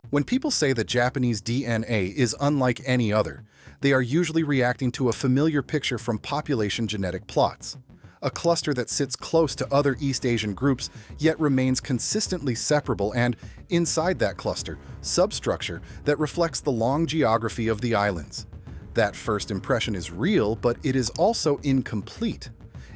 When people say that Japanese DNA is unlike any other, they are usually reacting to a familiar picture from population genetic plots. A cluster that sits close to other East Asian groups yet remains consistently separable and, inside that cluster, substructure that reflects the long geography of the islands. That first impression is real, but it is also incomplete.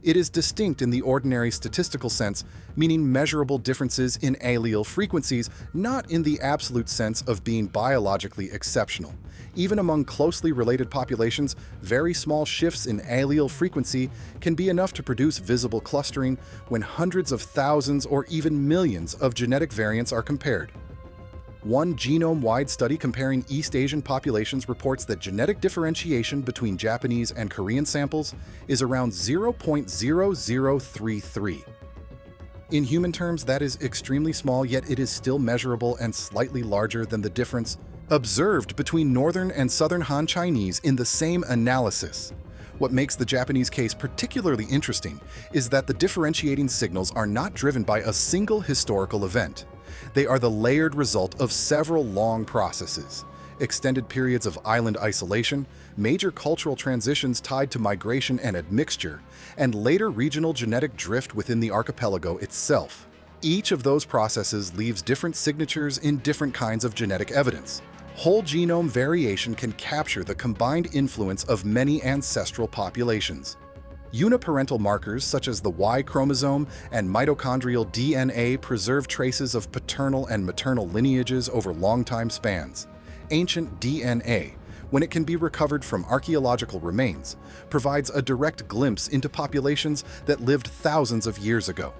It is distinct in the ordinary statistical sense, meaning measurable differences in allele frequencies, not in the absolute sense of being biologically exceptional. Even among closely related populations, very small shifts in allele frequency can be enough to produce visible clustering when hundreds of thousands or even millions of genetic variants are compared. One genome-wide study comparing East Asian populations reports that genetic differentiation between Japanese and Korean samples is around 0.0033. In human terms, that is extremely small, yet it is still measurable and slightly larger than the difference observed between Northern and Southern Han Chinese in the same analysis. What makes the Japanese case particularly interesting is that the differentiating signals are not driven by a single historical event. They are the layered result of several long processes: extended periods of island isolation, major cultural transitions tied to migration and admixture, and later regional genetic drift within the archipelago itself. Each of those processes leaves different signatures in different kinds of genetic evidence. Whole genome variation can capture the combined influence of many ancestral populations. Uniparental markers such as the Y chromosome and mitochondrial DNA preserve traces of paternal and maternal lineages over long time spans. Ancient DNA, when it can be recovered from archaeological remains, provides a direct glimpse into populations that lived thousands of years ago.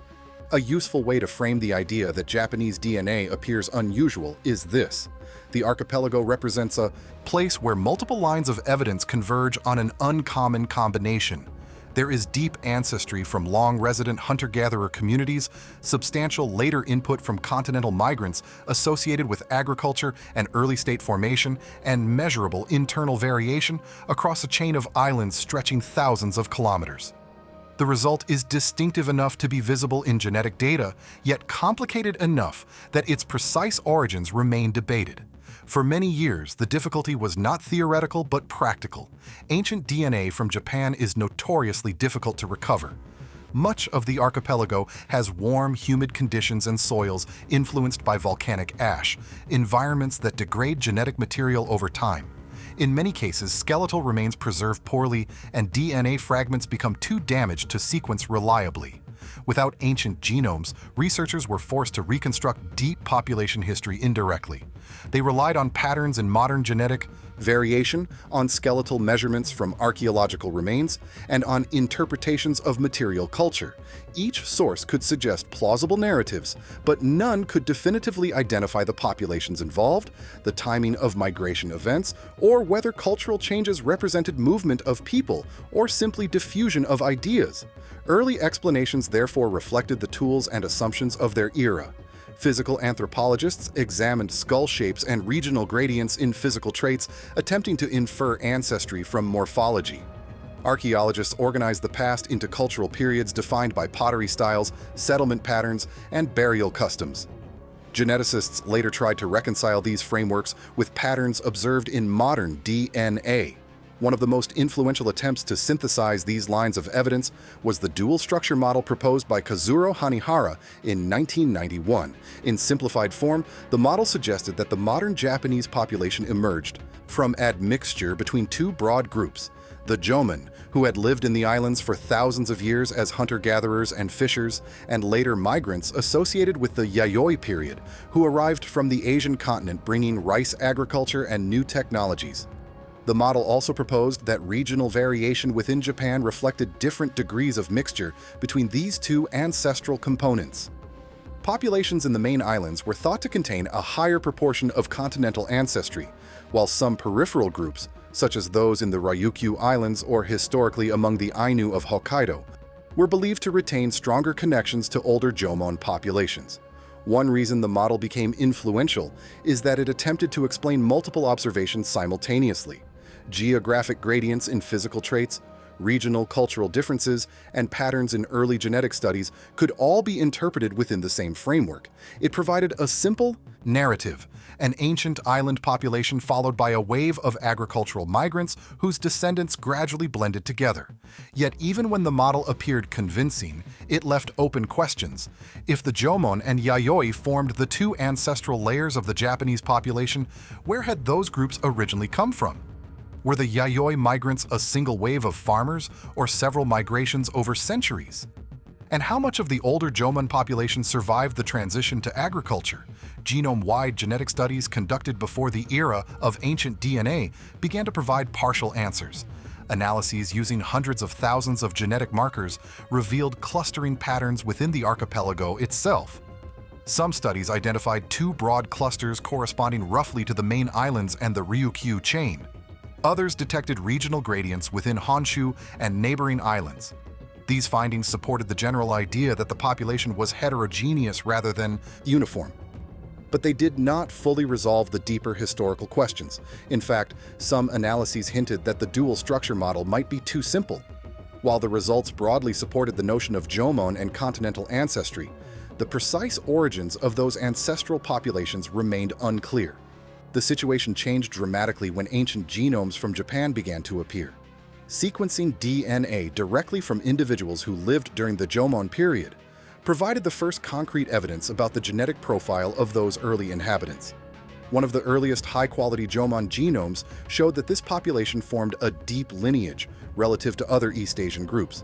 A useful way to frame the idea that Japanese DNA appears unusual is this: the archipelago represents a place where multiple lines of evidence converge on an uncommon combination. There is deep ancestry from long-resident hunter-gatherer communities, substantial later input from continental migrants associated with agriculture and early state formation, and measurable internal variation across a chain of islands stretching thousands of kilometers. The result is distinctive enough to be visible in genetic data, yet complicated enough that its precise origins remain debated. For many years, the difficulty was not theoretical but practical. Ancient DNA from Japan is notoriously difficult to recover. Much of the archipelago has warm, humid conditions and soils influenced by volcanic ash, environments that degrade genetic material over time. In many cases, skeletal remains preserve poorly, and DNA fragments become too damaged to sequence reliably. Without ancient genomes, researchers were forced to reconstruct deep population history indirectly. They relied on patterns in modern genetic variation, on skeletal measurements from archaeological remains, and on interpretations of material culture. Each source could suggest plausible narratives, but none could definitively identify the populations involved, the timing of migration events, or whether cultural changes represented movement of people or simply diffusion of ideas. Early explanations therefore reflected the tools and assumptions of their era. Physical anthropologists examined skull shapes and regional gradients in physical traits, attempting to infer ancestry from morphology. Archaeologists organized the past into cultural periods defined by pottery styles, settlement patterns, and burial customs. Geneticists later tried to reconcile these frameworks with patterns observed in modern DNA. One of the most influential attempts to synthesize these lines of evidence was the dual structure model proposed by Kazuro Hanihara in 1991. In simplified form, the model suggested that the modern Japanese population emerged from admixture between two broad groups: the Jōmon, who had lived in the islands for thousands of years as hunter-gatherers and fishers, and later migrants associated with the Yayoi period, who arrived from the Asian continent bringing rice agriculture and new technologies. The model also proposed that regional variation within Japan reflected different degrees of mixture between these two ancestral components. Populations in the main islands were thought to contain a higher proportion of continental ancestry, while some peripheral groups, such as those in the Ryukyu Islands or historically among the Ainu of Hokkaido, were believed to retain stronger connections to older Jōmon populations. One reason the model became influential is that it attempted to explain multiple observations simultaneously: geographic gradients in physical traits, Regional cultural differences and patterns in early genetic studies could all be interpreted within the same framework. It provided a simple narrative, an ancient island population followed by a wave of agricultural migrants whose descendants gradually blended together. Yet even when the model appeared convincing, it left open questions. If the Jōmon and Yayoi formed the two ancestral layers of the Japanese population, where had those groups originally come from? Were the Yayoi migrants a single wave of farmers or several migrations over centuries? And how much of the older Jōmon population survived the transition to agriculture? Genome-wide genetic studies conducted before the era of ancient DNA began to provide partial answers. Analyses using hundreds of thousands of genetic markers revealed clustering patterns within the archipelago itself. Some studies identified two broad clusters corresponding roughly to the main islands and the Ryukyu chain. Others detected regional gradients within Honshu and neighboring islands. These findings supported the general idea that the population was heterogeneous rather than uniform. But they did not fully resolve the deeper historical questions. In fact, some analyses hinted that the dual structure model might be too simple. While the results broadly supported the notion of Jōmon and continental ancestry, the precise origins of those ancestral populations remained unclear. The situation changed dramatically when ancient genomes from Japan began to appear. Sequencing DNA directly from individuals who lived during the Jōmon period provided the first concrete evidence about the genetic profile of those early inhabitants. One of the earliest high-quality Jōmon genomes showed that this population formed a deep lineage relative to other East Asian groups.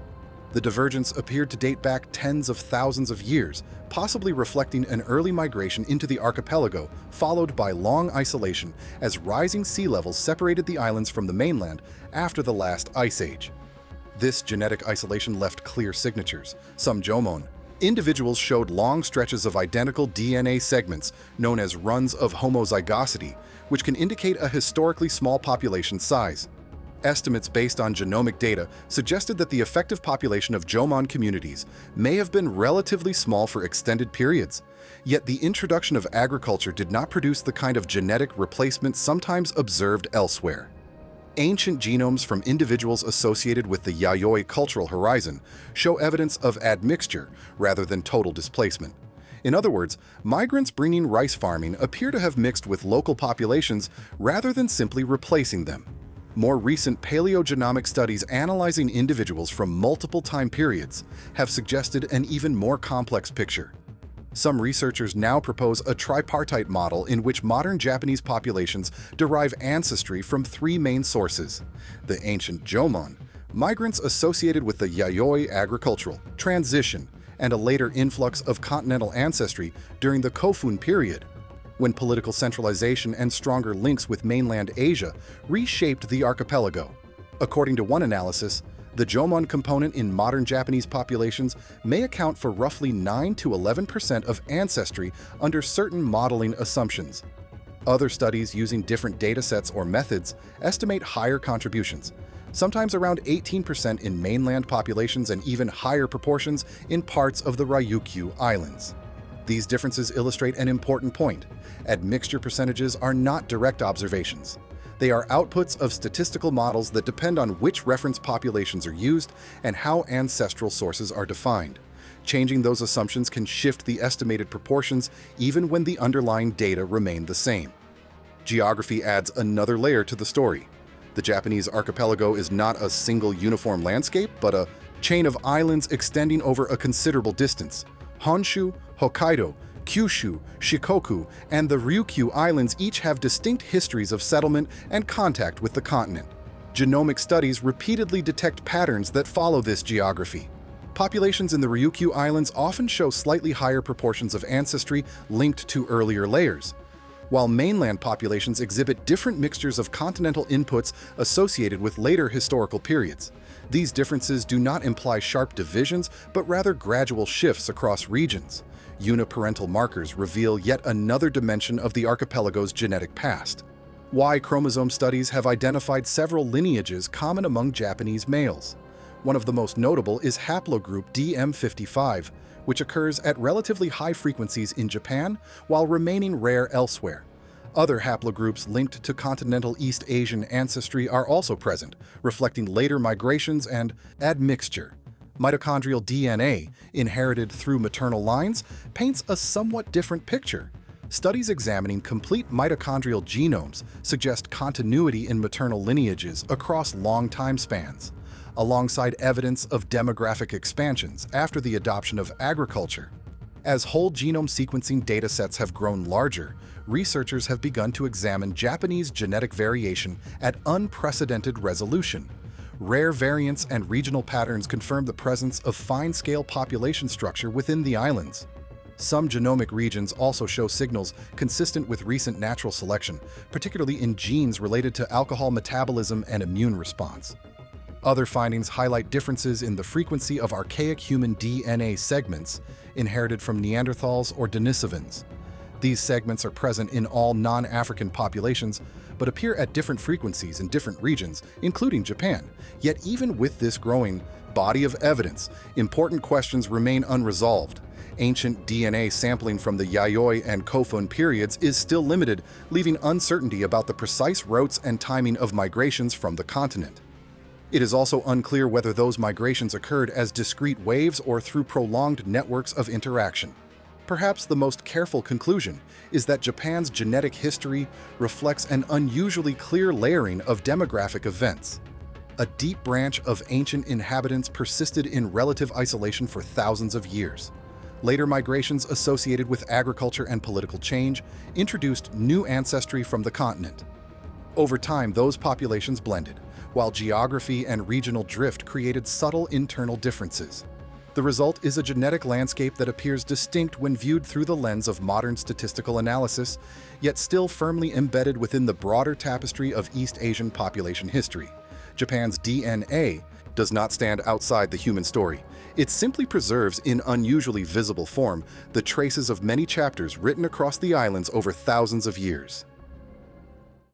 The divergence appeared to date back tens of thousands of years, possibly reflecting an early migration into the archipelago, followed by long isolation as rising sea levels separated the islands from the mainland after the last ice age. This genetic isolation left clear signatures. Some Jōmon individuals showed long stretches of identical DNA segments known as runs of homozygosity, which can indicate a historically small population size. Estimates based on genomic data suggested that the effective population of Jōmon communities may have been relatively small for extended periods. Yet the introduction of agriculture did not produce the kind of genetic replacement sometimes observed elsewhere. Ancient genomes from individuals associated with the Yayoi cultural horizon show evidence of admixture rather than total displacement. In other words, migrants bringing rice farming appear to have mixed with local populations rather than simply replacing them. More recent paleogenomic studies analyzing individuals from multiple time periods have suggested an even more complex picture. Some researchers now propose a tripartite model in which modern Japanese populations derive ancestry from three main sources: the ancient Jōmon, migrants associated with the Yayoi agricultural transition, and a later influx of continental ancestry during the Kofun period, when political centralization and stronger links with mainland Asia reshaped the archipelago. According to one analysis, the Jōmon component in modern Japanese populations may account for roughly 9 to 11% of ancestry under certain modeling assumptions. Other studies using different datasets or methods estimate higher contributions, sometimes around 18% in mainland populations and even higher proportions in parts of the Ryukyu Islands. These differences illustrate an important point. Admixture percentages are not direct observations. They are outputs of statistical models that depend on which reference populations are used and how ancestral sources are defined. Changing those assumptions can shift the estimated proportions even when the underlying data remain the same. Geography adds another layer to the story. The Japanese archipelago is not a single uniform landscape, but a chain of islands extending over a considerable distance. Honshu, Hokkaido, Kyushu, Shikoku, and the Ryukyu Islands each have distinct histories of settlement and contact with the continent. Genomic studies repeatedly detect patterns that follow this geography. Populations in the Ryukyu Islands often show slightly higher proportions of ancestry linked to earlier layers, while mainland populations exhibit different mixtures of continental inputs associated with later historical periods. These differences do not imply sharp divisions, but rather gradual shifts across regions. Uniparental markers reveal yet another dimension of the archipelago's genetic past. Y chromosome studies have identified several lineages common among Japanese males. One of the most notable is haplogroup DM55, which occurs at relatively high frequencies in Japan while remaining rare elsewhere. Other haplogroups linked to continental East Asian ancestry are also present, reflecting later migrations and admixture. Mitochondrial DNA, inherited through maternal lines, paints a somewhat different picture. Studies examining complete mitochondrial genomes suggest continuity in maternal lineages across long time spans, alongside evidence of demographic expansions after the adoption of agriculture. As whole genome sequencing datasets have grown larger, researchers have begun to examine Japanese genetic variation at unprecedented resolution. Rare variants and regional patterns confirm the presence of fine-scale population structure within the islands. Some genomic regions also show signals consistent with recent natural selection, particularly in genes related to alcohol metabolism and immune response. Other findings highlight differences in the frequency of archaic human DNA segments inherited from Neanderthals or Denisovans. These segments are present in all non-African populations, but appear at different frequencies in different regions, including Japan. Yet even with this growing body of evidence, important questions remain unresolved. Ancient DNA sampling from the Yayoi and Kofun periods is still limited, leaving uncertainty about the precise routes and timing of migrations from the continent. It is also unclear whether those migrations occurred as discrete waves or through prolonged networks of interaction. Perhaps the most careful conclusion is that Japan's genetic history reflects an unusually clear layering of demographic events. A deep branch of ancient inhabitants persisted in relative isolation for thousands of years. Later migrations associated with agriculture and political change introduced new ancestry from the continent. Over time, those populations blended, while geography and regional drift created subtle internal differences. The result is a genetic landscape that appears distinct when viewed through the lens of modern statistical analysis, yet still firmly embedded within the broader tapestry of East Asian population history. Japan's DNA does not stand outside the human story. It simply preserves in unusually visible form the traces of many chapters written across the islands over thousands of years.